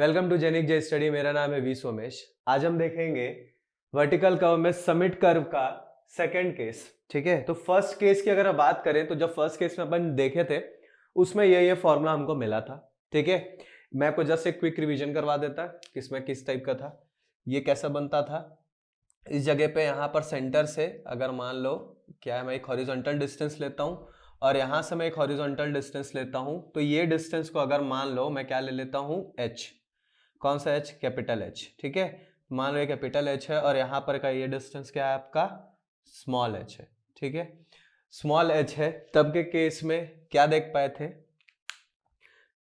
Welcome to Genic J study. मेरा नाम है वी सोमेश। आज हम देखेंगे वर्टिकल कर्व में समिट कर्व का सेकंड केस। ठीक है, तो फर्स्ट केस की अगर बात करें तो जब फर्स्ट केस में अपन देखे थे उसमें ये फॉर्मूला हमको मिला था। ठीक है, मैं आपको जस्ट एक क्विक रिवीजन करवा देता कि इसमें किस टाइप का था, ये कैसा बनता था। इस जगह पे यहाँ पर सेंटर से अगर मान लो क्या है, मैं एक हॉरिजॉन्टल डिस्टेंस लेता हूँ और यहाँ से मैं एक हॉरिजॉन्टल डिस्टेंस लेता हूँ, तो ये डिस्टेंस को अगर मान लो मैं क्या ले लेता हूँ, h। कौन सा h? Capital H। ठीक है, मान लो ये कैपिटल H है और यहाँ पर का ये डिस्टेंस क्या है आपका, स्मॉल h है। ठीक है, स्मॉल h है। तब के केस में क्या देख पाए थे,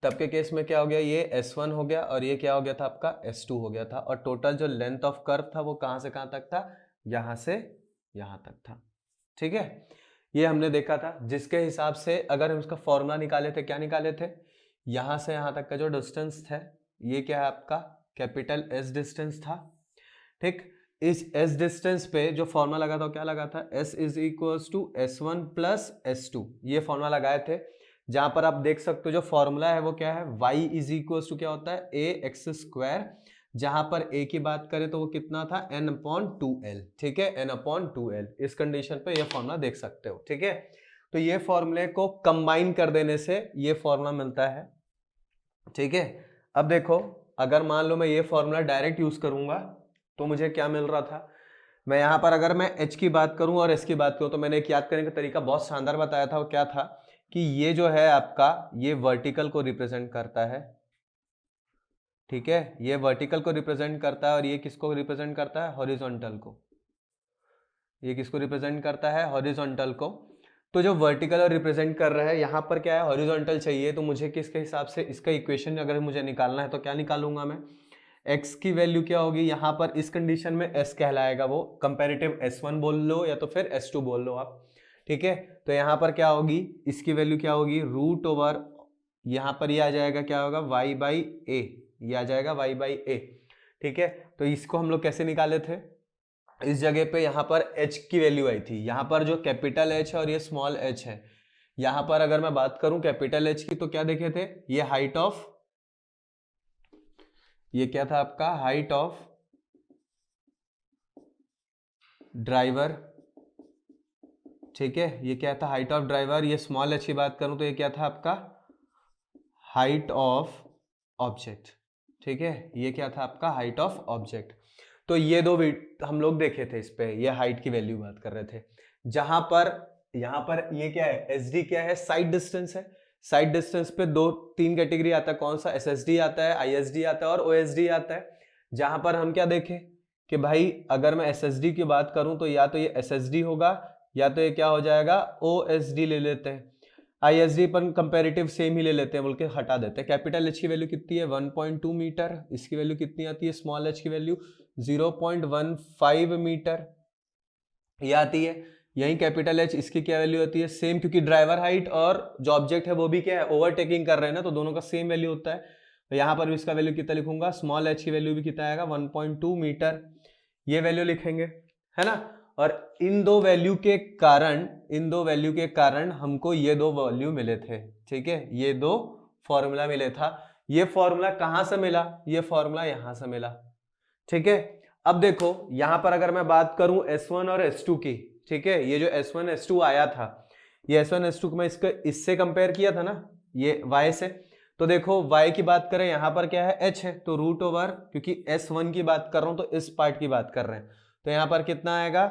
तब के केस में क्या हो गया, ये S1 हो गया और ये क्या हो गया था आपका S2 हो गया था। और टोटल जो लेंथ ऑफ कर्व था वो कहाँ से कहाँ तक था, यहाँ से यहाँ तक था। ठीक है, ये हमने देखा था, जिसके हिसाब से अगर हम इसका फॉर्मूला निकाले थे, क्या निकाले थे, यहाँ से यहाँ तक का जो डिस्टेंस था ये क्या है आपका कैपिटल S डिस्टेंस था। ठीक, इस S डिस्टेंस पे जो फॉर्मूला लगा था क्या लगा था, S is equals to S1 plus S2। ये फॉर्मूला लगाए थे, जहां पर आप देख सकते हो जो फॉर्मूला है वो क्या है, y इज इक्वल्स टू क्या होता है, a एक्स स्क्वायर। जहां पर a की बात करें तो वो कितना था, n अपॉन 2l। ठीक है, n अपॉन 2l। इस कंडीशन पे ये फॉर्मूला देख सकते हो। ठीक है, तो ये फॉर्मूले को कंबाइन कर देने से ये फॉर्मूला मिलता है। ठीक है, अब देखो अगर मान लो मैं ये फॉर्मूला डायरेक्ट यूज करूंगा तो मुझे क्या मिल रहा था, मैं यहाँ पर अगर मैं h की बात करूं और s की बात करूं तो मैंने एक याद करने का तरीका बहुत शानदार बताया था। वो क्या था कि ये जो है आपका ये वर्टिकल को रिप्रेजेंट करता है। ठीक है, ये वर्टिकल को रिप्रेजेंट करता है और ये किसको रिप्रेजेंट करता है, हॉरिजॉन्टल को। ये किसको रिप्रेजेंट करता है, हॉरिजॉन्टल को। तो जो वर्टिकल और रिप्रेजेंट कर रहा है, यहाँ पर क्या है, हॉरिजॉन्टल चाहिए, तो मुझे किसके हिसाब से इसका इक्वेशन अगर मुझे निकालना है तो क्या निकालूंगा मैं, x की वैल्यू क्या होगी, यहाँ पर इस कंडीशन में s कहलाएगा, वो कंपैरेटिव S1 बोल लो या तो फिर S2 बोल लो आप। ठीक है, तो यहाँ पर क्या होगी, इसकी वैल्यू क्या होगी, रूट ओवर, यहाँ पर ये आ जाएगा क्या होगा, y बाई ए, ये आ जाएगा y बाई ए। ठीक है, तो इसको हम लोग कैसे निकाले थे, इस जगह पे यहाँ पर h की वैल्यू आई थी, यहाँ पर जो कैपिटल H है और ये स्मॉल h है। यहाँ पर अगर मैं बात करूं कैपिटल H की तो क्या देखे थे, ये हाइट ऑफ, ये क्या था आपका, हाइट ऑफ ड्राइवर। ठीक है, ये क्या था, हाइट ऑफ ड्राइवर। ये स्मॉल h की बात करूं तो ये क्या था आपका, हाइट ऑफ ऑब्जेक्ट। ठीक है, ये क्या था आपका, हाइट ऑफ ऑब्जेक्ट। तो ये दो हम लोग देखे थे, इस पे ये हाइट की वैल्यू बात कर रहे थे। जहां पर यहाँ पर ये क्या है, एसडी क्या है, साइड डिस्टेंस है। साइड डिस्टेंस पे दो तीन कैटेगरी आता है, कौन सा, एसएसडी आता है, आईएसडी आता है और ओएसडी आता है। जहां पर हम क्या देखें कि भाई अगर मैं एसएसडी की बात करूं तो या तो ये एसएसडी होगा या तो ये क्या हो जाएगा, ओएसडी ले लेते हैं। आईएसडी पर कंपैरेटिव सेम ही ले लेते हैं, बोल के हटा देते हैं। कैपिटल एच की वैल्यू कितनी है, 1.2 मीटर। इसकी वैल्यू कितनी आती है, स्मॉल एच की वैल्यू 0.15 मीटर ये आती है। यही कैपिटल एच, इसकी क्या वैल्यू होती है, सेम, क्योंकि ड्राइवर हाइट और जो ऑब्जेक्ट है वो भी क्या है, ओवरटेकिंग कर रहे हैं ना, तो दोनों का सेम वैल्यू होता है। तो यहाँ पर भी इसका वैल्यू कितना लिखूंगा, स्मॉल एच की वैल्यू भी कितना आएगा, 1.2 मीटर, ये वैल्यू लिखेंगे, है ना। और इन दो वैल्यू के कारण हमको ये दो वैल्यू मिले थे। ठीक है, ये दो फॉर्मूला मिले था। ये फॉर्मूला कहां से मिला, ये फॉर्मूला यहां से मिला। ठीक है, अब देखो यहां पर अगर मैं बात करूं S1 और S2 की, ठीक है, ये जो S1 S2 आया था, ये S1 S2 को मैं इससे कंपेयर किया था ना, ये y से। तो देखो y की बात करें, यहां पर क्या है, h है, तो रूट ओवर, क्योंकि S1 की बात कर रहा हूं तो इस पार्ट की बात कर रहे हैं, तो यहां पर कितना आएगा,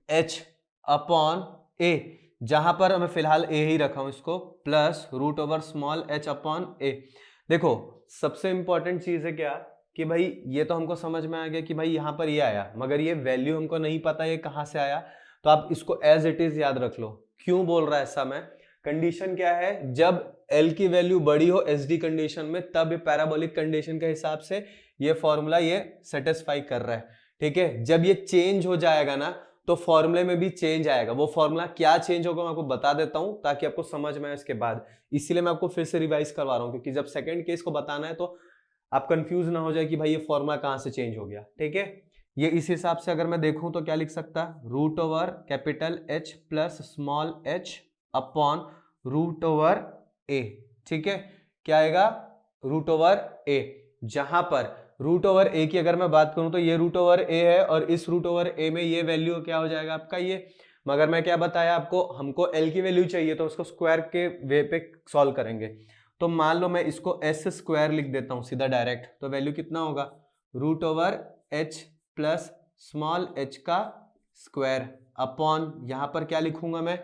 h अपॉन a, जहां पर मैं फिलहाल a ही रखा हूं इसको, plus root over small h upon a। देखो सबसे इंपॉर्टेंट चीज है क्या, कि भाई ये तो हमको समझ में आ गया कि भाई यहां पर ये आया, मगर ये वैल्यू हमको नहीं पता ये कहां से आया, तो आप इसको एज इट इज याद रख लो। क्यों बोल रहा है ऐसा मैं, कंडीशन क्या है, जब L की वैल्यू बड़ी हो SD कंडीशन में, तब पैराबोलिक कंडीशन के हिसाब से ये फॉर्मूला ये सेटिस्फाई कर रहा है। ठीक है, जब ये चेंज हो जाएगा ना तो फॉर्मूले में भी चेंज आएगा। वो फॉर्मूला क्या चेंज होगा मैं आपको बता देता हूं ताकि आपको समझ में आए इसके बाद, इसीलिए मैं आपको फिर से रिवाइज करवा रहा हूं, क्योंकि जब सेकंड केस को बताना है तो आप कंफ्यूज ना हो जाए कि भाई ये फॉर्मूला कहां से चेंज हो गया। ठीक है, ये इस हिसाब से अगर मैं देखूं तो क्या लिख सकता, root over capital H plus small h upon root over a। ठीक है, क्या आएगा, रूट ओवर a। जहां पर रूट ओवर ए की अगर मैं बात करूं तो ये रूट ओवर ए है और इस रूट ओवर ए में ये वैल्यू क्या हो जाएगा आपका ये, मगर मैं क्या बताया आपको, हमको एल की वैल्यू चाहिए तो उसको स्क्वायर के वे पे सॉल्व करेंगे। तो मान लो मैं इसको एस स्क्वायर लिख देता हूं सीधा डायरेक्ट, तो वैल्यू कितना होगा, root over H plus small h का स्क्वायर अपॉन, यहां पर क्या लिखूंगा मैं,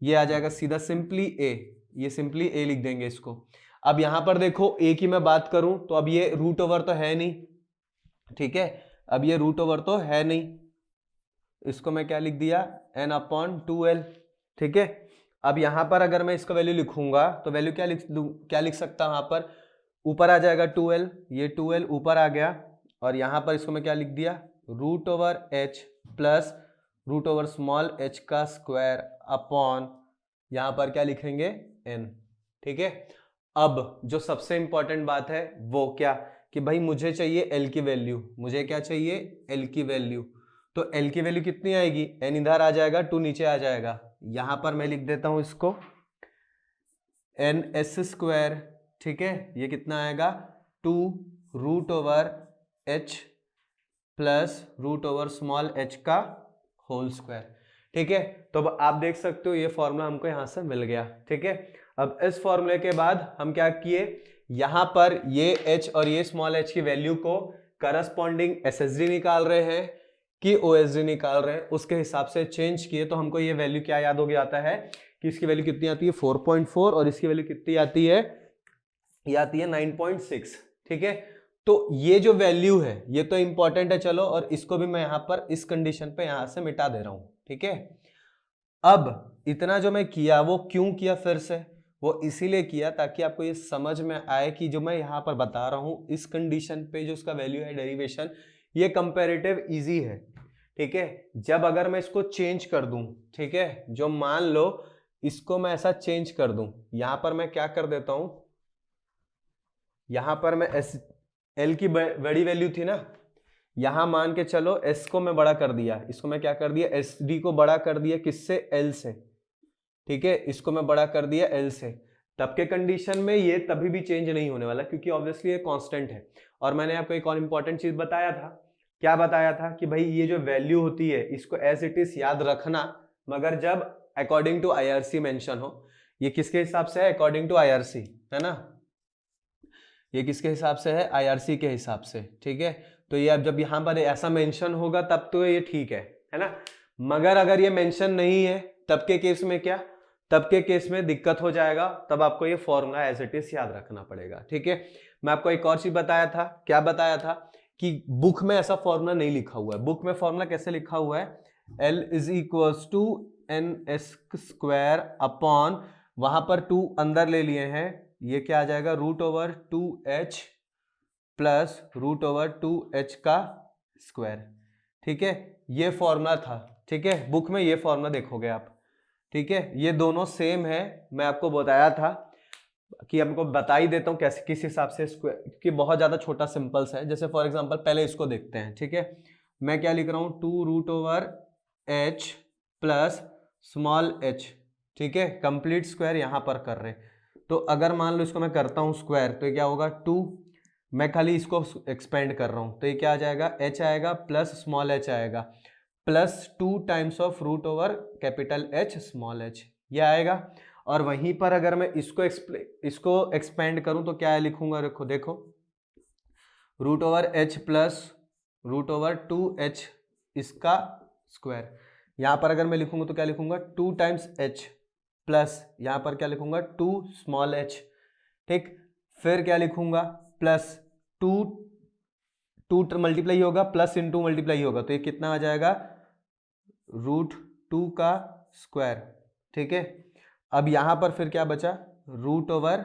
ये आ जाएगा सीधा सिंपली ए, ये सिंपली ए लिख देंगे इसको। अब यहां पर देखो ए की मैं बात करूं तो अब ये रूट ओवर तो है नहीं, ठीक है, अब ये रूट ओवर तो है नहीं, इसको मैं क्या लिख दिया, एन अपॉन 2l, ठीक है। अब यहां पर अगर मैं इसका वैल्यू लिखूंगा तो वैल्यू क्या लिख सकता हूं, यहां पर ऊपर आ जाएगा 2l, ये 2l ऊपर आ गया, और यहां पर इसको मैं क्या लिख दिया, root over h plus root over small h का स्क्वायर अपॉन, यहां पर क्या लिखेंगे, n, ठीक है। अब जो सबसे इंपॉर्टेंट बात है वो क्या, कि भाई मुझे चाहिए l की वैल्यू, मुझे क्या चाहिए, l की वैल्यू। तो l की वैल्यू कितनी आएगी, n इधर आ जाएगा, 2 नीचे आ जाएगा, यहां पर मैं लिख देता हूं इसको एन एस स्क्वायर, ठीक है, ये कितना आएगा, 2 root over H plus root over small h का होल स्क्वायर, ठीक है। तो अब आप देख सकते हो ये फॉर्मूला हमको यहां से मिल गया, ठीक है। अब इस फॉर्मूले के बाद हम क्या किए, यहां पर ये h और ये स्मॉल h की वैल्यू को करस्पॉन्डिंग एसएसडी निकाल रहे हैं कि ओएसडी निकाल रहे हैं, उसके हिसाब से चेंज किए, तो हमको ये वैल्यू क्या याद हो गया आता है कि इसकी वैल्यू कितनी आती है 4.4 और इसकी वैल्यू कितनी आती है, ये आती है 9.6, ठीक है। तो ये जो वैल्यू है ये तो इंपॉर्टेंट है, चलो, और इसको भी मैं यहां पर इस कंडीशन पे यहां से मिटा दे रहा हूं, ठीक है। अब इतना जो मैं किया वो क्यों किया, फिर से वो इसीलिए किया ताकि आपको ये समझ में आए कि जो मैं यहां पर बता रहा हूं इस कंडीशन पे जो उसका वैल्यू है डेरिवेशन, ये कंपैरेटिव इजी है, ठीक है। जब अगर मैं इसको चेंज कर दूं, ठीक है, जो मान लो इसको मैं ऐसा चेंज कर दूं, यहां पर मैं क्या कर देता हूं, यहां पर मैं एस एल की बड़ी वैल्यू थी ना, यहां मान के चलो एस को मैं बड़ा कर दिया, इसको मैं क्या कर दिया, एस डी को बड़ा कर दिया, किससे, एल से, ठीक है, इसको मैं बड़ा कर दिया एल से, तब के कंडीशन में ये तभी भी चेंज नहीं होने वाला क्योंकि ऑब्वियसली ये कांस्टेंट है। और मैंने आपको एक और इंपॉर्टेंट चीज बताया था, क्या बताया था, कि भाई ये जो वैल्यू होती है इसको एज इट इज याद रखना, मगर जब अकॉर्डिंग टू आईआरसी मेंशन हो। ये किसके हिसाब से है, अकॉर्डिंग टू आईआरसी, है ना, ये किसके हिसाब से है, आईआरसी के हिसाब से, ठीक है। तो ये अब जब यहां पर ऐसा मेंशन होगा तब तो ये ठीक है ना, मगर अगर ये मेंशन नहीं है तब के केस में क्या, तब के केस में दिक्कत हो जाएगा, तब आपको ये फॉर्मूला एज इट इज याद रखना पड़ेगा, ठीक है। मैं आपको एक और चीज बताया था, क्या बताया था, कि बुक में ऐसा फॉर्मूला नहीं लिखा हुआ है। बुक में फॉर्मूला कैसे लिखा हुआ है, L is equals to N S square upon, वहां पर 2 अंदर ले लिए हैं, ये क्या आ जाएगा, root over 2h plus root over 2h का स्क्वायर, ठीक है, ये फॉर्मूला था, ठीक है। बुक में ये फॉर्मूला देखोगे आप, ठीक है, ये दोनों सेम है, मैं आपको बताया था कि हमको बता ही देता हूं कैसे किस हिसाब से स्क्वायर, क्योंकि बहुत ज्यादा छोटा सिंपल्स है। जैसे फॉर एग्जांपल पहले इसको देखते हैं, ठीक है, मैं क्या लिख रहा हूं, 2 root over h plus small h, ठीक है, कंप्लीट स्क्वायर यहां पर कर रहे हैं। तो अगर मान लो इसको मैं करता हूं स्क्वायर तो ये क्या होगा 2, मैं खाली इसको एक्सपेंड कर रहा हूं तो ये क्या आ जाएगा, h आएगा प्लस स्मॉल h आएगा plus 2 times of root over capital H small h, ये आएगा। और वहीं पर अगर मैं इसको एक्सपेंड करूं तो क्या लिखूंगा, देखो root over h plus root over 2h इसका स्क्वायर, यहां पर अगर मैं लिखूंगा तो क्या लिखूंगा, 2 टाइम्स h प्लस यहां पर क्या लिखूंगा 2 स्मॉल h, ठीक, फिर क्या लिखूंगा प्लस 2 मल्टीप्लाई होगा प्लस इनटू मल्टीप्लाई होगा तो ये कितना आ जाएगा, रूट 2 का स्क्वायर, ठीक है। अब यहां पर फिर क्या बचा, root over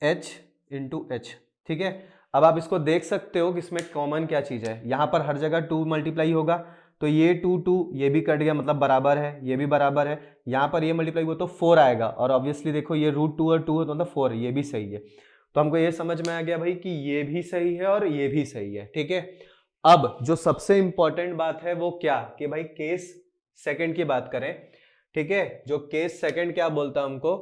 h into H, ठीक है। अब आप इसको देख सकते हो कि इसमें कॉमन क्या चीज है, यहां पर हर जगह 2 मल्टीप्लाई होगा तो ये 2 ये भी कट गया, मतलब बराबर है, ये भी बराबर है, यहां पर ये मल्टीप्लाई हुआ तो 4 आएगा, और ऑब्वियसली देखो ये रूट 2 और 2 है तो मतलब 4, ये भी सही है। तो हमको ये समझ में आ गया भाई कि ये भी सही है और ये भी सही है, ठीक है। अब जो सबसे इंपॉर्टेंट बात है वो क्या, कि भाई केस सेकंड की बात करें, ठीक है। जो केस सेकंड क्या बोलता है हमको,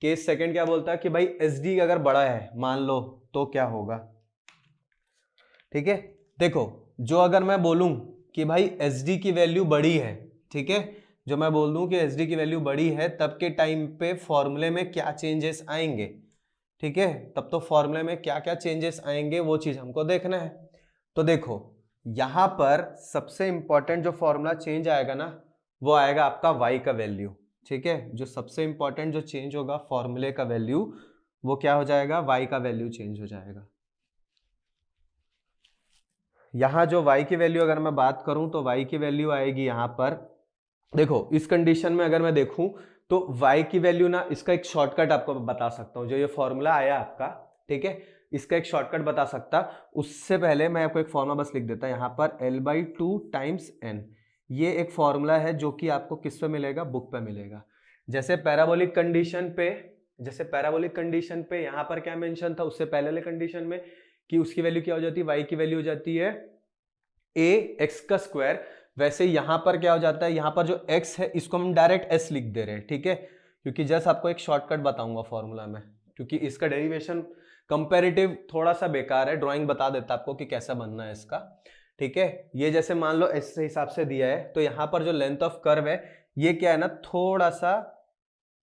केस सेकंड क्या बोलता है कि भाई एसडी अगर बड़ा है मान लो तो क्या होगा, ठीक है। देखो जो अगर मैं बोलूं कि भाई एस डी की वैल्यू बड़ी है, ठीक है, जो मैं बोल दूं कि एस डी की वैल्यू बड़ी है, तब के टाइम पे फॉर्मूले में क्या चेंजेस आएंगे, ठीक है, तब तो फॉर्मूले में क्या क्या चेंजेस आएंगे वो चीज हमको देखना है। तो देखो यहां पर सबसे इंपॉर्टेंट जो फॉर्मूला चेंज आएगा ना, वो आएगा आपका y का वैल्यू, ठीक है। जो सबसे इंपॉर्टेंट जो चेंज होगा फॉर्मूले का वैल्यू, वो क्या हो जाएगा, y का वैल्यू चेंज हो जाएगा। यहां जो y की वैल्यू अगर मैं बात करूं तो y की वैल्यू आएगी यहां पर, देखो इस कंडीशन में अगर मैं देखूं तो y की वैल्यू ना, इसका एक शॉर्टकट आपको बता सकता हूं, जो ये फॉर्मूला आया आपका, ठीक है, इसका एक शॉर्टकट बता सकता। उससे पहले मैं आपको एक फॉर्मूला बस लिख देता, यहाँ पर L/2 टाइम्स n, ये एक फॉर्मूला है जो कि आपको किस पे मिलेगा, बुक पे मिलेगा। जैसे पैराबोलिक कंडीशन पे यहाँ पर क्या मेंशन था उससे पहले वाले कंडीशन में कि उसकी वैल्यू क्या हो जाती है, y की वैल्यू हो जाती है ax का स्क्वायर, वैसे यहां पर क्या हो जाता है, यहां पर जो x है इसको हम डायरेक्ट s लिख दे रहे हैं, ठीक है, क्योंकि जस्ट आपको एक शॉर्टकट बताऊंगा फॉर्मूला में, क्योंकि इसका डेरिवेशन कंपैरेटिव थोड़ा सा बेकार है, ड्राइंग बता देता आपको कि कैसा बनना है इसका, ठीक है। ये जैसे मान लो s के हिसाब से दिया है, तो यहाँ पर जो लेंथ ऑफ कर्व है ये क्या है ना, थोड़ा सा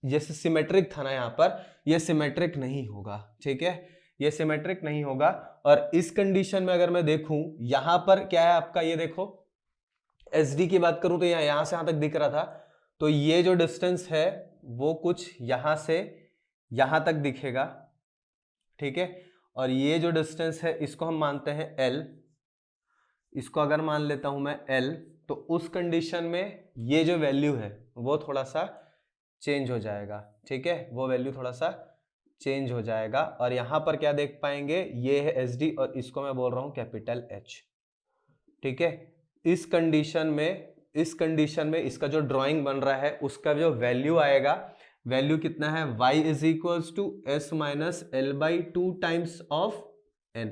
जैसे सिमेट्रिक था ना, यहाँ पर ये सिमेट्रिक नहीं होगा, ठीक है, ये सिमेट्रिक नहीं होगा। और इस कंडीशन में अगर मैं देखूं यहां पर क्या है आपका, ये देखो एस डी की बात करूं तो यहां से यहां तक दिख रहा था, तो ये जो डिस्टेंस है वो कुछ यहां से यहां तक दिखेगा, ठीक है, और ये जो डिस्टेंस है इसको हम मानते हैं L, इसको अगर मान लेता हूं मैं L, तो उस कंडीशन में ये जो वैल्यू है वो थोड़ा सा चेंज हो जाएगा, ठीक है, वो वैल्यू थोड़ा सा चेंज हो जाएगा। और यहां पर क्या देख पाएंगे, ये है एस डी और इसको मैं बोल रहा हूं कैपिटल H, ठीक है। इस कंडीशन में इसका जो ड्राइंग बन रहा है उसका जो वैल्यू आएगा, वैल्यू कितना है, y is equals to s minus L/2 times of n।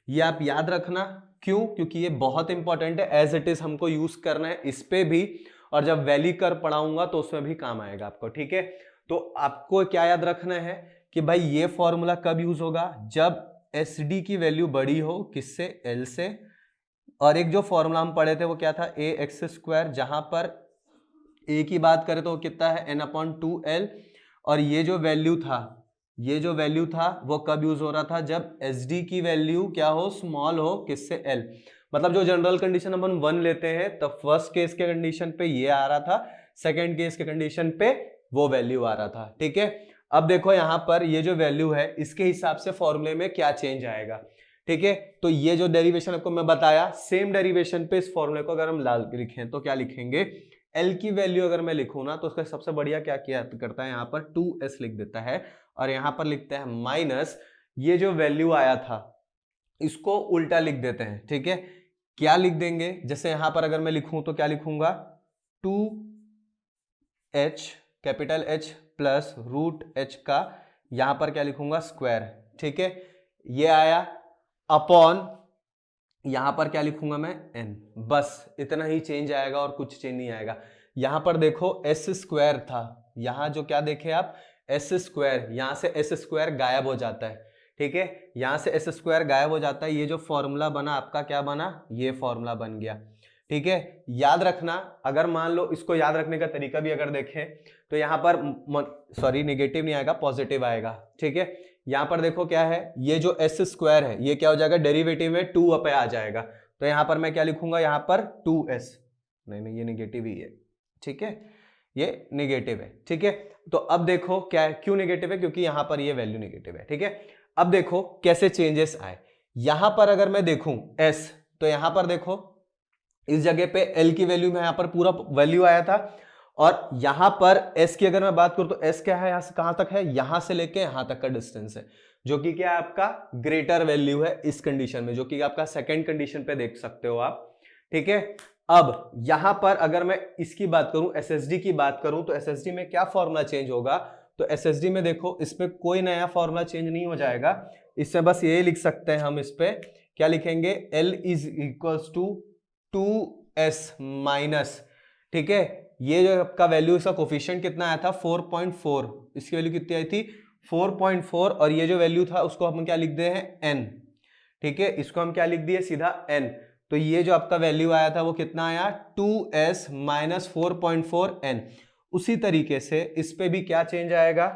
ये आप याद रखना, क्यों, क्योंकि ये बहुत इंपॉर्टेंट है, एज इट इज हमको यूज करना है इस पे भी, और जब वैल्यू कर पढ़ाऊंगा तो उसमें भी काम आएगा आपको, ठीक है। तो आपको क्या याद रखना है कि भाई ये फॉर्मूला कब यूज होगा, जब एस डी की वैल्यू बड़ी हो, किससे, एल से। और एक जो फॉर्मूला हम पढ़े थे वो क्या था, ए एक्स स्क्वायर, जहां पर ए की बात करें तो कितना है, n/2l, और ये जो वैल्यू था वो कब यूज हो रहा था, जब एस डी की वैल्यू क्या हो, स्मॉल हो, किससे, एल। मतलब जो जनरल कंडीशन अपन 1 लेते हैं तब फर्स्ट केस के कंडीशन पे ये आ रहा था, सेकेंड केस के कंडीशन पे वो वैल्यू आ रहा था, ठीक है। अब देखो यहां पर ये जो वैल्यू है इसके हिसाब से फॉर्मूले में क्या चेंज आएगा, ठीक है। तो ये जो डेरिवेशन आपको मैं बताया, सेम डेरिवेशन पे इस फॉर्मूले को अगर हम लिखें तो क्या लिखेंगे, L की वैल्यू अगर मैं लिखूं ना, तो उसका सबसे बढ़िया क्या किया करता है, यहाँ पर 2s लिख देता है, और यहाँ पर लिखता है माइनस, ये जो वैल्यू आया था इसको उल्टा लिख देते हैं, ठीक है। क्या लिख देंगे, जैसे यहां पर अगर मैं लिखूं तो क्या लिखूंगा, 2h capital H plus root H का यहां पर क्या लिखूंगा, स्क्वायर, ठीक है, ये आया, अपॉन यहां पर क्या लिखूंगा मैं, n, बस इतना ही चेंज आएगा और कुछ चेंज नहीं आएगा। यहां पर देखो s स्क्वायर था, यहां जो क्या देखे आप, s स्क्वायर, यहां से s स्क्वायर गायब हो जाता है, ठीक है, यहां से s स्क्वायर गायब हो जाता है, ये जो फॉर्मूला बना आपका क्या बना, ये फॉर्मूला बन गया, ठीक है। याद रखना, अगर मान लो इसको याद रखने का तरीका भी अगर देखें तो यहां पर सॉरी निगेटिव नहीं आएगा, पॉजिटिव आएगा, ठीक है। यहां पर देखो क्या है, ये जो s स्क्वायर है ये क्या हो जाएगा, डेरिवेटिव में 2 पे आ जाएगा, तो यहां पर मैं क्या लिखूंगा, यहां पर 2s, नहीं ये निगेटिव ही है, ठीक है, ये निगेटिव है, ठीक है। तो अब देखो क्या है, क्यों निगेटिव है, क्योंकि यहां पर ये वैल्यू निगेटिव है, ठीक है। अब देखो कैसे चेंजेस आए, यहां पर अगर मैं देखूं s, तो यहां पर देखो इस जगह पे L की वैल्यू में यहां पर पूरा वैल्यू आया था, और यहां पर S की अगर मैं बात करूं तो S क्या है, यहां से कहां तक है, यहां से लेके यहां तक का डिस्टेंस है, जो कि क्या है आपका ग्रेटर वैल्यू है इस कंडीशन में, जो कि आपका सेकंड कंडीशन पे देख सकते हो आप, ठीक है। अब यहां पर अगर मैं इसकी बात करूं, SSD की बात करूं, तो SSD में क्या फॉर्मूला चेंज होगा, तो SSD में देखो इसमें कोई नया फॉर्मूला चेंज नहीं हो जाएगा, इससे बस ये लिख सकते हैं हम, इस पे क्या लिखेंगे, L is equals to 2s minus, ठीक है, ये जो आपका वैल्यू, इसका कोफिशिएंट कितना आया था, 4.4, इसकी वैल्यू कितनी आई थी, 4.4, और ये जो वैल्यू था उसको हम क्या लिख दे हैं, n, ठीक है, इसको हम क्या लिख दिए सीधा n। तो ये जो आपका वैल्यू आया था वो कितना आया 2s माइनस 4.4n। उसी तरीके से इस पे भी क्या चेंज आएगा,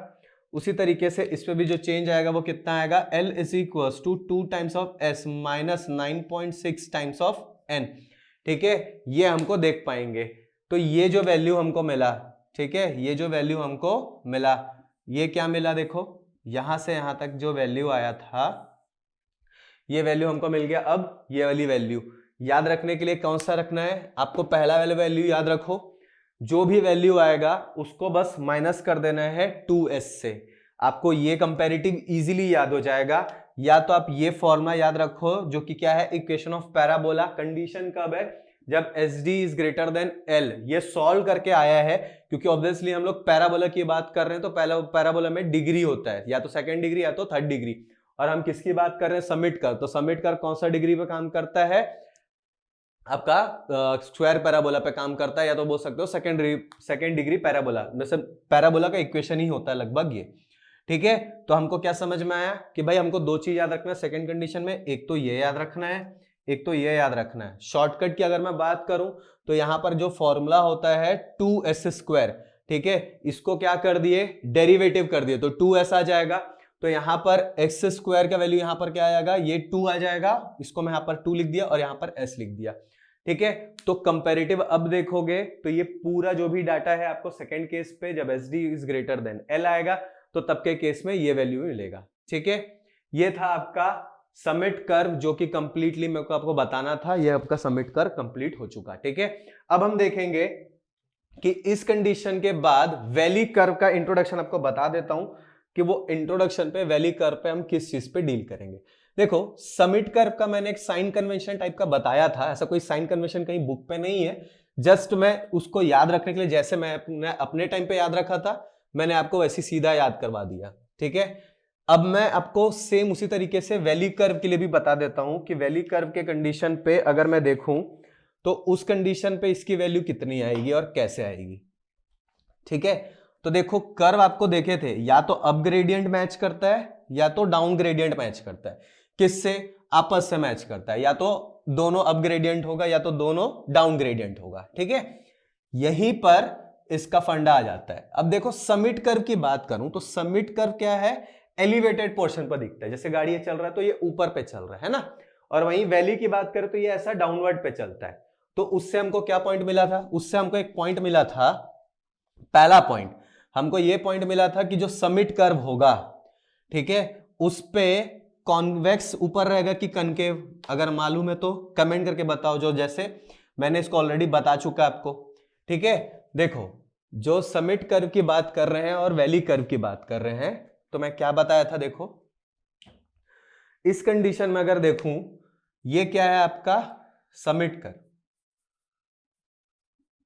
उसी तरीके से इस पे भी जो चेंज आएगा वो कितना आएगा l is equal to 2 times of s minus 9.6 times of n। ठीक है, ये हमको देख पाएंगे। तो ये जो वैल्यू हमको मिला, ठीक है, ये जो वैल्यू हमको मिला, ये क्या मिला, देखो यहां से यहां तक जो वैल्यू आया था ये वैल्यू हमको मिल गया। अब ये वाली वैल्यू याद रखने के लिए कौन सा रखना है आपको, पहला वाला वैल्यू याद रखो, जो भी वैल्यू आएगा उसको बस माइनस कर देना है 2s से। आपको ये कंपैरेटिव इजीली याद हो जाएगा। या तो आप ये फॉर्मूला याद रखो जो कि क्या है, इक्वेशन ऑफ पैराबोला। कंडीशन कब है, जब SD is greater than L। ये सॉल्व करके आया है क्योंकि ऑब्वियसली हम लोग पैराबोला की बात कर रहे हैं, तो पहला पैराबोला में डिग्री होता है, या तो सेकंड डिग्री या तो थर्ड डिग्री। और हम किसकी बात कर रहे हैं, समिट कर। तो समिट कर कौन सा डिग्री पे काम करता है, आपका स्क्वायर पैराबोला पे काम करता है, या तो बोल सकते हो सेकंड डिग्री पैराबोला। वैसे पैराबोला का इक्वेशन ही होता है लगभग ये। ठीक है, तो हमको क्या समझ में आया कि भाई हमको दो चीज याद रखना है सेकंड कंडीशन में, एक तो ये याद रखना है, एक तो ये याद रखना है। शॉर्टकट की अगर मैं बात करूं तो यहां पर जो फॉर्मूला होता है 2s स्क्वायर, ठीक है, इसको क्या कर दिए, डेरिवेटिव कर दिए, तो 2s आ जाएगा। तो यहां पर x स्क्वायर का वैल्यू यहां पर क्या आएगा, ये 2 आ जाएगा, इसको मैं यहां पर 2 लिख दिया और यहां पर s लिख दिया। ठीक है, तो कंपैरेटिव अब देखोगे तो ये पूरा जो भी डाटा है आपको सेकंड केस पे जब SD is greater than L आएगा तो तब के केस में ये वैल्यू मिलेगा। ठीक है, ये था आपका समिट कर्व जो कि कंप्लीटली मेरे को आपको बताना था, ये आपका समिट कर्व कंप्लीट हो चुका। ठीक है, अब हम देखेंगे कि इस कंडीशन के बाद वैली कर्व का इंट्रोडक्शन आपको बता देता हूं कि वो इंट्रोडक्शन पे वैली कर्व पे हम किस चीज पे डील करेंगे। देखो समिट कर्व का मैंने एक साइन कन्वेंशन टाइप का बताया था, ऐसा कोई साइन कन्वेंशन कहीं बुक पे नहीं है, जस्ट मैं उसको याद रखने के लिए जैसे मैं अपने टाइम पे याद रखा था मैंने आपको वैसे सीधा याद करवा दिया। ठीक है, अब मैं आपको सेम उसी तरीके से वैली कर्व के लिए भी बता देता हूं कि वैली कर्व के कंडीशन पे अगर मैं देखूं तो उस कंडीशन पे इसकी वैल्यू कितनी आएगी और कैसे आएगी। ठीक है, तो देखो कर्व आपको देखे थे, या तो अप ग्रेडियंट मैच करता है या तो डाउन ग्रेडियंट मैच करता है। किससे, आपस से मैच करता है, या तो दोनों अप ग्रेडियंट होगा या तो दोनों डाउन ग्रेडियंट होगा। ठीक है, यहीं पर इसका फंडा आ जाता है। अब देखो समिट कर्व की बात करूं तो समिट कर्व क्या है, एलिवेटेड पोर्शन पर दिखता है, जैसे गाड़ी चल रहा है तो ये ऊपर पे चल रहा है ना, और वहीं वैली की बात करें तो ये ऐसा डाउनवर्ड पे चलता है। तो उससे हमको क्या पॉइंट मिला था, उससे हमको एक पॉइंट मिला था, पहला पॉइंट हमको ये पॉइंट मिला था कि जो समिट कर्व होगा, ठीक है, उस पे कॉन्वेक्स ऊपर रहेगा कि कनकेव, अगर मालूम है तो कमेंट करके बताओ, जो जैसे मैंने इसको ऑलरेडी बता चुका आपको। ठीक है, देखो जो समिट कर्व की बात कर रहे हैं और वैली कर्व की बात कर रहे हैं, तो मैं क्या बताया था, देखो इस कंडीशन में अगर देखूं ये क्या है आपका समिट कर्व,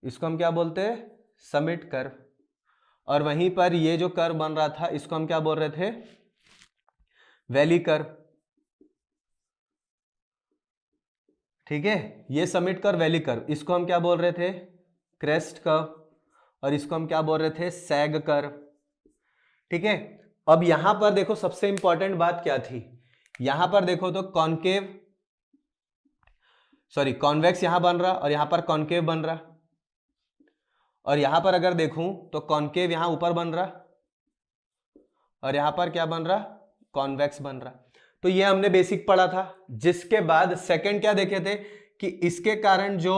इसको हम क्या बोलते हैं, समिट कर्व, और वहीं पर ये जो कर्व बन रहा था इसको हम क्या बोल रहे थे, वैली कर्व। ठीक है, ये समिट कर्व वैली कर्व, इसको हम क्या बोल रहे थे, क्रेस्ट कर्व, और इसको हम क्या बोल रहे थे, सैग कर्व। ठीक है, अब यहां पर देखो सबसे इंपॉर्टेंट बात क्या थी, यहां पर देखो तो कॉन्वेक्स यहां बन रहा और यहां पर कॉन्केव बन रहा, और यहां पर अगर देखूं तो कॉन्केव यहां ऊपर बन रहा और यहां पर क्या बन रहा, कॉन्वेक्स बन रहा। तो ये हमने बेसिक पढ़ा था। जिसके बाद सेकंड क्या देखे थे कि इसके कारण जो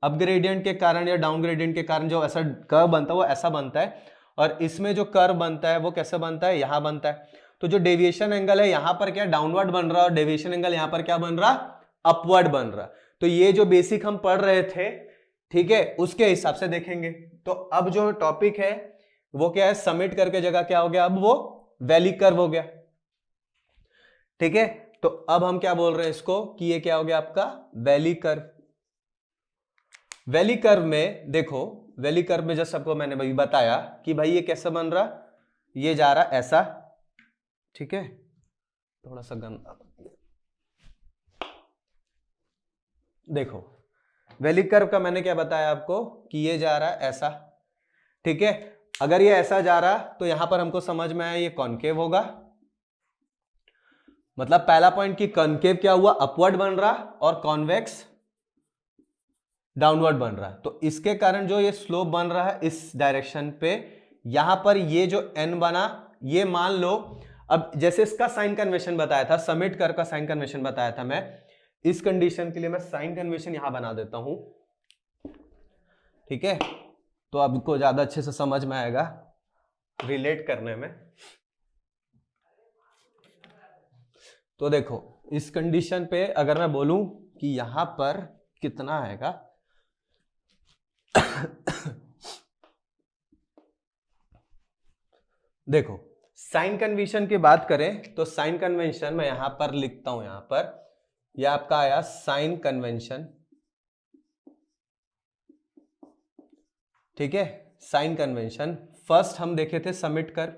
अपग्रेडियंट के कारण या डाउन ग्रेडियंट के कारण जो ऐसा कर्व बनता है वो ऐसा बनता है, और इसमें जो कर्व बनता है वो कैसे बनता है, यहां बनता है। तो जो डेविएशन एंगल है यहां पर क्या डाउनवर्ड बन रहा और डेविएशन एंगल यहां पर क्या बन रहा, अपवर्ड बन रहा। तो ये जो बेसिक हम पढ़ रहे थे, ठीक है, उसके हिसाब से देखेंगे। तो अब जो टॉपिक है वो क्या है, समिट करके जगह क्या हो गया, अब वो वैली कर्व हो गया। ठीक है, तो अब हम क्या बोल रहे हैं इसको कि ये क्या हो गया आपका वैली कर्व। वैली कर्व में देखो, वैली कर्व में जैसे आपको मैंने भाई बताया कि भाई ये कैसे बन रहा, ये जा रहा ऐसा, ठीक है, थोड़ा सा गंदा, देखो वैली कर्व का मैंने क्या बताया आपको कि ये जा रहा ऐसा। ठीक है, अगर ये ऐसा जा रहा तो यहां पर हमको समझ में आया ये कॉन्केव होगा, मतलब पहला पॉइंट की कॉनकेव क्या हुआ, अपवर्ड बन रहा, और कॉन्वेक्स डाउनवर्ड बन रहा है। तो इसके कारण जो ये स्लोप बन रहा है इस डायरेक्शन पे, यहां पर ये जो n बना, ये मान लो, अब जैसे इसका साइन कन्वेंशन बताया था, समिट कर्व का साइन कन्वेंशन बताया था मैं, इस कंडीशन के लिए मैं साइन कन्वेंशन यहां बना देता हूं, ठीक है, तो आपको ज्यादा अच्छे से समझ में आएगा रिलेट करने में। तो देखो इस कंडीशन पे अगर मैं बोलूं कि यहां पर कितना आएगा देखो साइन कन्वेंशन की बात करें तो साइन कन्वेंशन मैं यहां पर लिखता हूं, यहां पर यह आपका आया साइन कन्वेंशन, ठीक है, साइन कन्वेंशन। फर्स्ट हम देखे थे समिट कर्व,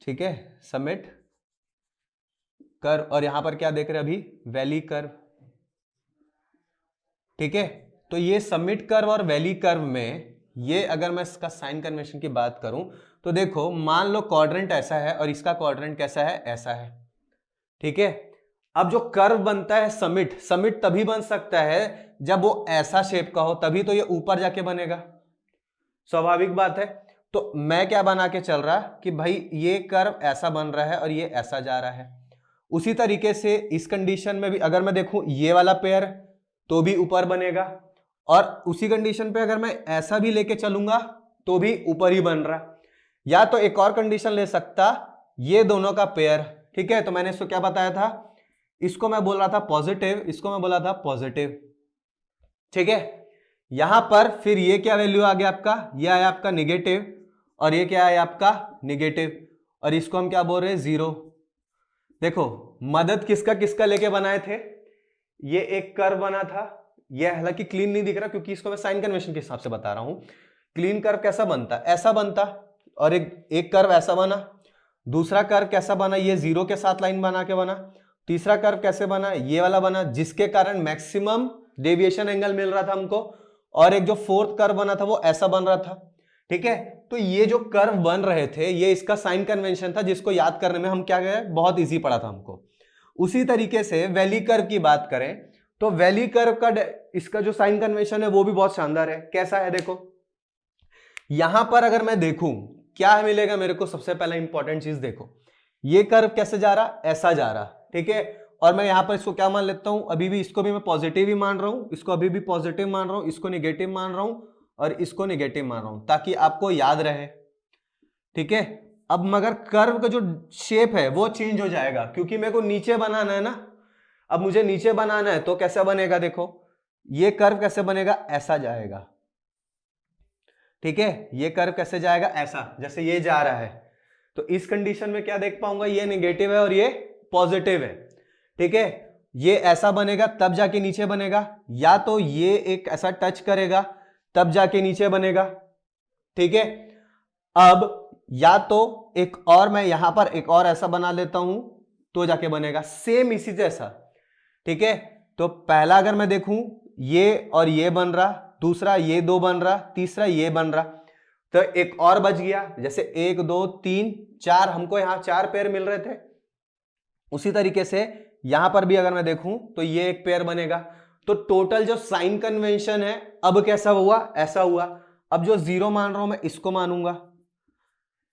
ठीक है, समिट कर्व, और यहां पर क्या देख रहे हैं अभी, वैली कर्व, ठीक है। तो ये समिट कर्व और वैली कर्व में ये अगर मैं इसका साइन कन्वेंशन की बात करूं तो देखो मान लो क्वाड्रेंट ऐसा है और इसका क्वाड्रेंट कैसा है, ऐसा है, ठीक है। अब जो कर्व बनता है समिट, समिट तभी बन सकता है जब वो ऐसा शेप का हो, तभी तो ये ऊपर जाके बनेगा, स्वाभाविक बात है। तो मैं क्या बना के चल रहा कि भाई ये कर्व ऐसा बन रहा है और ये ऐसा जा रहा है। उसी तरीके से इस कंडीशन में भी अगर मैं देखूं ये वाला पेयर तो भी ऊपर बनेगा, और उसी कंडीशन पे अगर मैं ऐसा भी लेके चलूंगा तो भी ऊपर ही बन रहा। या तो एक और कंडीशन ले सकता, ये दोनों का पेयर, ठीक है, तो मैंने इसको क्या बताया था, इसको मैं बोल रहा था पॉजिटिव, इसको मैं बोला था पॉजिटिव, ठीक है। यहां पर फिर ये क्या वैल्यू आ गया आपका, ये आया आपका निगेटिव, और ये क्या आया आपका निगेटिव, और इसको हम क्या बोल रहे हैं, जीरो। देखो मदद किसका किसका लेके बनाए थे, ये एक कर्व बना था, ये हालांकि क्लीन नहीं दिख रहा क्योंकि इसको मैं साइन कन्वेंशन के हिसाब से बता रहा हूं। क्लीन कर्व कैसा बनता, ऐसा बनता, और एक कर्व ऐसा बना, दूसरा कर्व कैसा बना, ये जीरो के साथ लाइन बना के बना, तीसरा कर्व कैसे बना, ये वाला बना, जिसके कारण मैक्सिमम डेविएशन एंगल मिल रहा था हमको, और एक जो फोर्थ कर्व बना था वो ऐसा बन रहा था, ठीक है। तो ये जो कर्व बन रहे थे ये इसका साइन कन्वेंशन था, जिसको याद करने में हम क्या गए, बहुत इजी पड़ा था हमको। उसी तरीके से वैली कर्व की बात करें तो वैली कर्व का इसका जो साइन कन्वेंशन है वो भी बहुत शानदार है। कैसा है, देखो यहां पर अगर मैं देखूं क्या मिलेगा मेरे को, सबसे पहला इंपॉर्टेंट चीज देखो, ये कर्व कैसे जा रहा, ऐसा जा रहा, ठीक है, और मैं यहां पर इसको क्या मान लेता हूं, अभी भी इसको भी मैं पॉजिटिव ही मान रहा हूं, इसको अभी भी पॉजिटिव मान रहा हूं, इसको निगेटिव मान रहा हूं, और इसको निगेटिव मान रहा हूं, ताकि आपको याद रहे, ठीक है। अब मगर कर्व का जो शेप है वो चेंज हो जाएगा, क्योंकि मेरे को नीचे बनाना है ना। अब मुझे नीचे बनाना है तो कैसा बनेगा, देखो ये कर्व कैसे बनेगा, ऐसा जाएगा, ठीक है, ये कर्व कैसे जाएगा, ऐसा, जैसे ये जा रहा है। तो इस कंडीशन में क्या देख पाऊंगा, ये नेगेटिव है और ये पॉजिटिव है, ठीक है। ये ऐसा बनेगा तब जाके नीचे बनेगा, या तो ये एक ऐसा टच करेगा तब जाके नीचे बनेगा, ठीक है। अब या तो एक और मैं यहां पर एक और ऐसा बना लेता हूं तो जाके बनेगा, सेम इसी जैसा, ठीक है। तो पहला अगर मैं देखूं ये और ये बन रहा, दूसरा ये दो बन रहा, तीसरा ये बन रहा, तो एक और बच गया, जैसे 1 2 3 4, हमको यहां 4 पेयर मिल रहे थे। उसी तरीके से यहां पर भी अगर मैं देखूं तो ये एक पेयर बनेगा। तो टोटल जो साइन कन्वेंशन है अब कैसा हुआ, ऐसा हुआ। अब जो जीरो मान रहा हूं मैं इसको मानूंगा,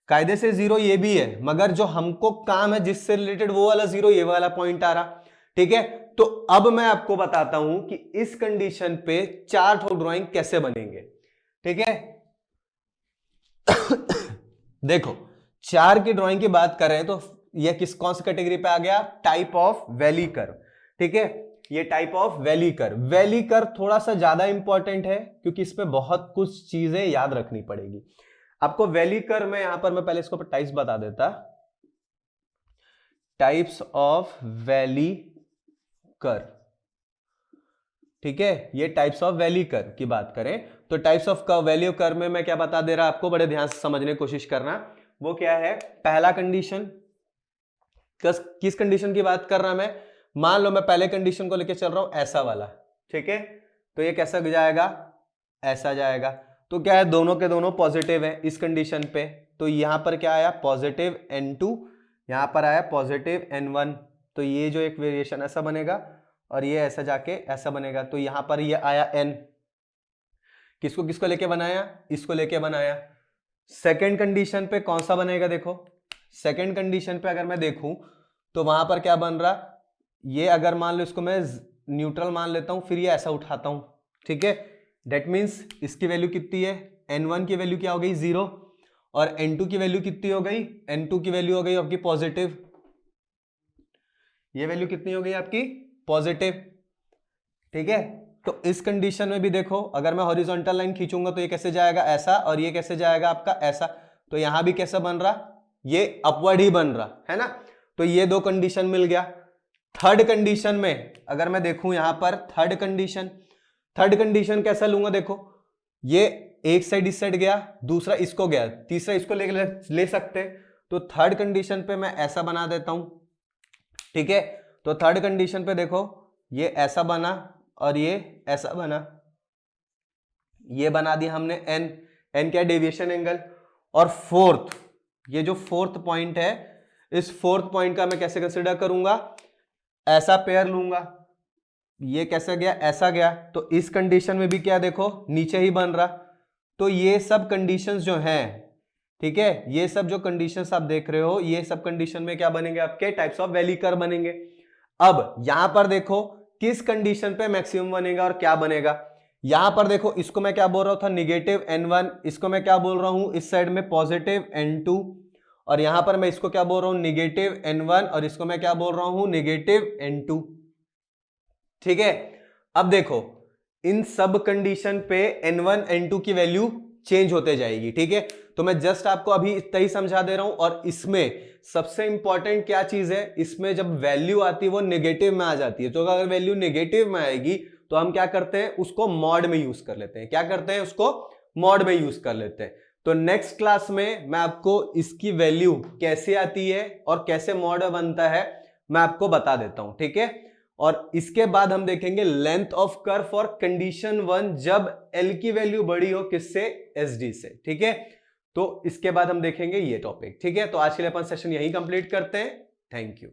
कायदे से जीरो ये भी है, मगर जो हमको काम है जिससे रिलेटेड वो वाला जीरो, ये वाला पॉइंट आ रहा, ठीक है। तो अब मैं आपको बताता हूं कि इस कंडीशन पे 4 ठो ड्राइंग कैसे बनेंगे, ठीक है। देखो 4 की ड्राइंग की बात करें तो ये कौन सी कैटेगरी पे आ गया, टाइप ऑफ वैली कर्व, ठीक है। ये type of valley curve, valley curve थोड़ा सा ज्यादा इंपॉर्टेंट है क्योंकि इस पे बहुत कुछ चीजें याद रखनी पड़ेगी आपको। वैली कर्व में यहां पर मैं पहले इसको टाइप्स बता देता, टाइप्स ऑफ वैली कर्व, ठीक है। ये टाइप्स ऑफ वैली कर्व की बात करें तो टाइप्स ऑफ वैल्यू कर्व में मैं क्या बता दे रहा आपको, बड़े ध्यान से समझने की कोशिश करना। वो क्या है, पहला कंडीशन, किस कंडीशन की बात कर रहा मैं, मान लो मैं पहले कंडीशन को लेकर चल रहा हूं ऐसा वाला, ठीक है। तो ये कैसा जाएगा, ऐसा जाएगा। तो क्या है, दोनों के दोनों पॉजिटिव है इस कंडीशन पे, तो यहां पर क्या आया, पॉजिटिव N2 यहाँ पर आया पॉजिटिव n1, तो ये जो एक वेरिएशन ऐसा बनेगा और ये ऐसा जाके ऐसा बनेगा। तो यहाँ पर ये आया n, किसको किसको लेके बनाया, इसको लेके बनाया। सेकेंड कंडीशन पे कौन सा बनेगा, देखो सेकेंड कंडीशन पे अगर मैं देखूं तो वहां पर क्या बन रहा, ये अगर मान लो इसको मैं न्यूट्रल मान लेता हूं, फिर ये ऐसा उठाता हूं, ठीक है। डेट मीन्स इसकी वैल्यू कितनी है, n1 की वैल्यू क्या हो गई 0 और n2 की वैल्यू कितनी हो गई, n2 की वैल्यू हो गई आपकी पॉजिटिव, ये वैल्यू कितनी हो गई आपकी पॉजिटिव, ठीक है। तो इस कंडीशन में भी देखो अगर मैं हॉरिजॉन्टल लाइन खींचूंगा तो ये कैसे जाएगा ऐसा और ये कैसे जाएगा आपका ऐसा, तो यहां भी कैसा बन रहा, ये अपवर्ड ही बन रहा है ना। तो ये दो कंडीशन मिल गया। थर्ड कंडीशन में अगर मैं देखूं यहां पर थर्ड कंडीशन कैसा लूंगा, देखो ये एक साइड इस साइड गया, दूसरा इसको गया, तीसरा इसको ले सकते। तो थर्ड कंडीशन पे मैं ऐसा बना देता हूं, ठीक है। तो थर्ड कंडीशन पे देखो ये ऐसा बना और ये ऐसा बना, ये बना दिया हमने n क्या डेविएशन एंगल। और फोर्थ, ये जो फोर्थ पॉइंट है, इस फोर्थ पॉइंट का मैं कैसे कंसीडर करूंगा, ऐसा पेयर लूंगा, ये कैसे गया ऐसा गया। तो इस कंडीशन में भी क्या देखो नीचे ही बन रहा। तो ये सब कंडीशंस जो हैं, ठीक है, ये सब जो कंडीशंस आप देख रहे हो, ये सब कंडीशन में क्या बनेंगे आपके टाइप्स ऑफ वैली कर्व बनेंगे। अब यहां पर देखो किस कंडीशन पे मैक्सिमम बनेगा और क्या बनेगा। यहां पर देखो इसको मैं क्या बोल रहा था नेगेटिव n1, इसको मैं क्या बोल रहा हूं इस साइड में पॉजिटिव n2, और यहां पर मैं इसको क्या बोल रहा हूं नेगेटिव n1 और इसको मैं क्या बोल रहा हूं नेगेटिव n2, ठीक है। अब देखो इन सब कंडीशन पे n1 n2 की वैल्यू चेंज होते जाएगी, ठीक है। तो मैं जस्ट आपको अभी इतना ही समझा दे रहा हूं। और इसमें सबसे इंपॉर्टेंट क्या चीज है, इसमें जब वैल्यू आती है वो नेगेटिव में आ जाती है। तो अगर वैल्यू नेगेटिव में आएगी तो हम क्या करते हैं उसको मॉड में यूज कर लेते हैं, क्या करते हैं उसको मॉड में यूज कर लेते हैं। तो नेक्स्ट क्लास में मैं आपको इसकी वैल्यू कैसे आती है और कैसे मॉड बनता है मैं आपको बता देता हूं, ठीक है। और इसके बाद हम देखेंगे length of curve for condition 1 जब L की वैल्यू बड़ी हो किससे, SD से, ठीक है। तो इसके बाद हम देखेंगे ये टॉपिक, ठीक है। तो आज के लिए अपन सेशन यही कंप्लीट करते हैं। Thank you.